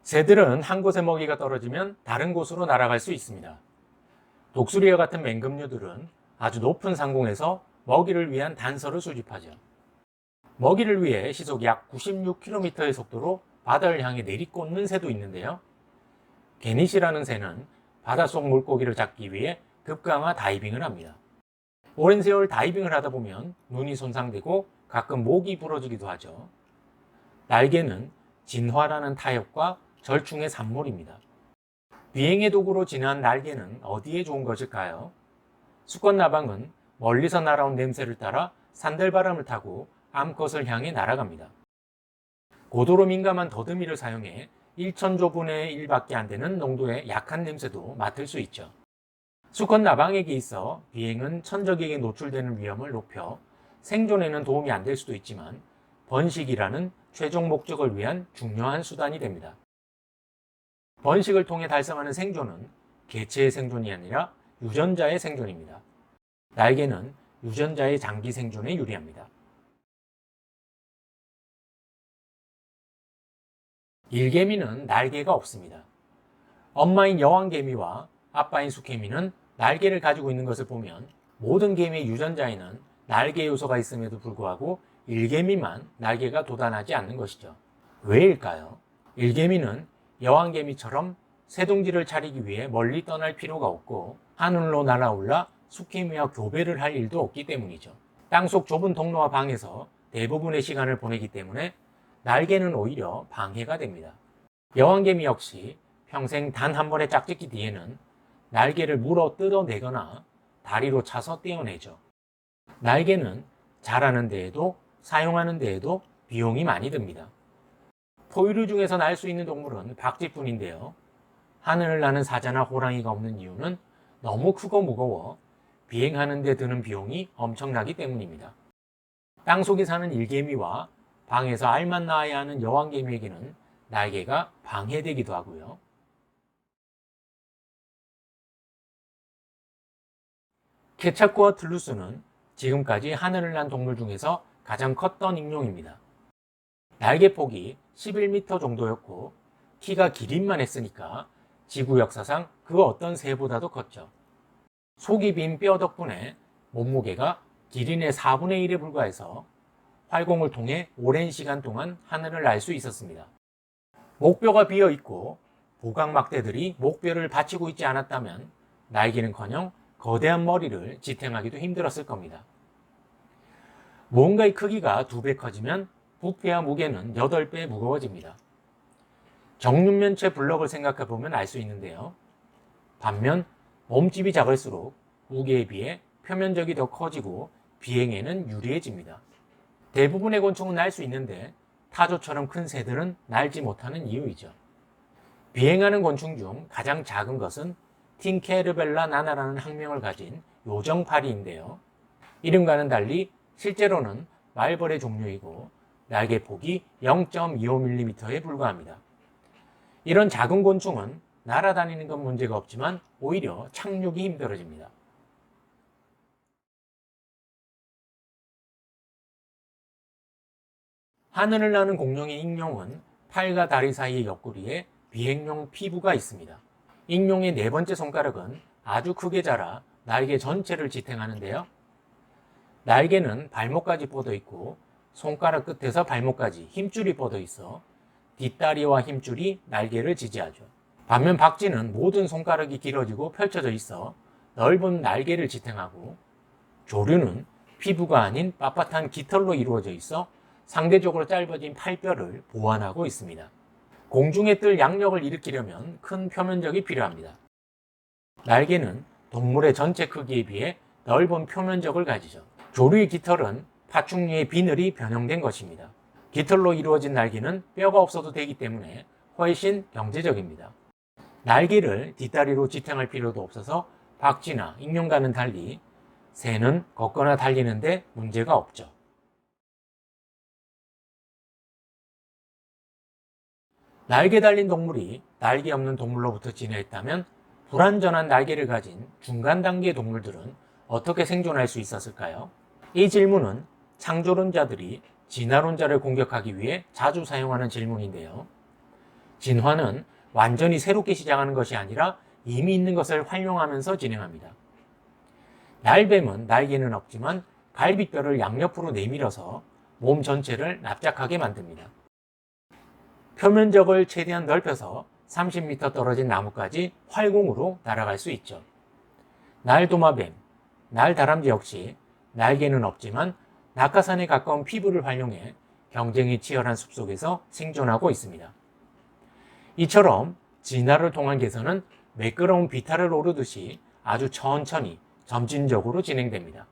새들은 한 곳에 먹이가 떨어지면 다른 곳으로 날아갈 수 있습니다. 독수리와 같은 맹금류들은 아주 높은 상공에서 먹이를 위한 단서를 수집하죠. 먹이를 위해 시속 약 96km의 속도로 바다를 향해 내리꽂는 새도 있는데요. 게닛이라는 새는 바닷속 물고기를 잡기 위해 급강하 다이빙을 합니다. 오랜 세월 다이빙을 하다 보면 눈이 손상되고 가끔 목이 부러지기도 하죠. 날개는 진화라는 타협과 절충의 산물입니다. 비행의 도구로 진화한 날개는 어디에 좋은 것일까요? 수컷나방은 멀리서 날아온 냄새를 따라 산들바람을 타고 암컷을 향해 날아갑니다. 고도로 민감한 더듬이를 사용해 1천조분의 1밖에 안 되는 농도의 약한 냄새도 맡을 수 있죠. 수컷나방에게 있어 비행은 천적에게 노출되는 위험을 높여 생존에는 도움이 안 될 수도 있지만 번식이라는 최종 목적을 위한 중요한 수단이 됩니다. 번식을 통해 달성하는 생존은 개체의 생존이 아니라 유전자의 생존입니다. 날개는 유전자의 장기 생존에 유리합니다. 일개미는 날개가 없습니다. 엄마인 여왕개미와 아빠인 수개미는 날개를 가지고 있는 것을 보면 모든 개미의 유전자에는 날개 요소가 있음에도 불구하고 일개미만 날개가 돋아나지 않는 것이죠. 왜일까요? 일개미는 여왕개미처럼 새둥지를 차리기 위해 멀리 떠날 필요가 없고 하늘로 날아올라 수개미와 교배를 할 일도 없기 때문이죠. 땅속 좁은 통로와 방에서 대부분의 시간을 보내기 때문에 날개는 오히려 방해가 됩니다. 여왕개미 역시 평생 단 한 번의 짝짓기 뒤에는 날개를 물어 뜯어내거나 다리로 차서 떼어내죠. 날개는 자라는 데에도 사용하는 데에도 비용이 많이 듭니다. 포유류 중에서 날 수 있는 동물은 박쥐뿐인데요. 하늘을 나는 사자나 호랑이가 없는 이유는 너무 크고 무거워 비행하는 데 드는 비용이 엄청나기 때문입니다. 땅속에 사는 일개미와 방에서 알만 낳아야 하는 여왕개미에게는 날개가 방해되기도 하고요. 케차쿠와 툴루스는 지금까지 하늘을 난 동물 중에서 가장 컸던 익룡입니다. 날개 폭이 11m 정도였고 키가 기린만 했으니까 지구 역사상 그 어떤 새보다도 컸죠. 속이 빈 뼈 덕분에 몸무게가 기린의 4분의 1에 불과해서 활공을 통해 오랜 시간 동안 하늘을 날 수 있었습니다. 목뼈가 비어 있고 보강막대들이 목뼈를 받치고 있지 않았다면 날기는커녕 거대한 머리를 지탱하기도 힘들었을 겁니다. 무언가의 크기가 2배 커지면 부피와 무게는 8배 무거워집니다. 정육면체 블럭을 생각해보면 알 수 있는데요. 반면 몸집이 작을수록 무게에 비해 표면적이 더 커지고 비행에는 유리해집니다. 대부분의 곤충은 날 수 있는데 타조처럼 큰 새들은 날지 못하는 이유이죠. 비행하는 곤충 중 가장 작은 것은 틴케르벨라 나나라는 학명을 가진 요정파리인데요. 이름과는 달리 실제로는 말벌의 종류이고 날개 폭이 0.25mm에 불과합니다. 이런 작은 곤충은 날아다니는 건 문제가 없지만 오히려 착륙이 힘들어집니다. 하늘을 나는 공룡의 익룡은 팔과 다리 사이의 옆구리에 비행용 피부가 있습니다. 익룡의 네 번째 손가락은 아주 크게 자라 날개 전체를 지탱하는데요. 날개는 발목까지 뻗어 있고 손가락 끝에서 발목까지 힘줄이 뻗어 있어 뒷다리와 힘줄이 날개를 지지하죠. 반면 박쥐는 모든 손가락이 길어지고 펼쳐져 있어 넓은 날개를 지탱하고 조류는 피부가 아닌 빳빳한 깃털로 이루어져 있어 상대적으로 짧아진 팔뼈를 보완하고 있습니다. 공중에 뜰 양력을 일으키려면 큰 표면적이 필요합니다. 날개는 동물의 전체 크기에 비해 넓은 표면적을 가지죠. 조류의 깃털은 파충류의 비늘이 변형된 것입니다. 깃털로 이루어진 날개는 뼈가 없어도 되기 때문에 훨씬 경제적입니다. 날개를 뒷다리로 지탱할 필요도 없어서 박쥐나 익룡과는 달리 새는 걷거나 달리는데 문제가 없죠. 날개 달린 동물이 날개 없는 동물로부터 진화했다면 불완전한 날개를 가진 중간 단계의 동물들은 어떻게 생존할 수 있었을까요? 이 질문은 창조론자들이 진화론자를 공격하기 위해 자주 사용하는 질문인데요. 진화는 완전히 새롭게 시작하는 것이 아니라 이미 있는 것을 활용하면서 진행합니다. 날뱀은 날개는 없지만 갈비뼈를 양옆으로 내밀어서 몸 전체를 납작하게 만듭니다. 표면적을 최대한 넓혀서 30m 떨어진 나무까지 활공으로 날아갈 수 있죠. 날도마뱀, 날다람쥐 역시 날개는 없지만 낙하산에 가까운 피부를 활용해 경쟁이 치열한 숲속에서 생존하고 있습니다. 이처럼 진화를 통한 개선은 매끄러운 비탈을 오르듯이 아주 천천히 점진적으로 진행됩니다.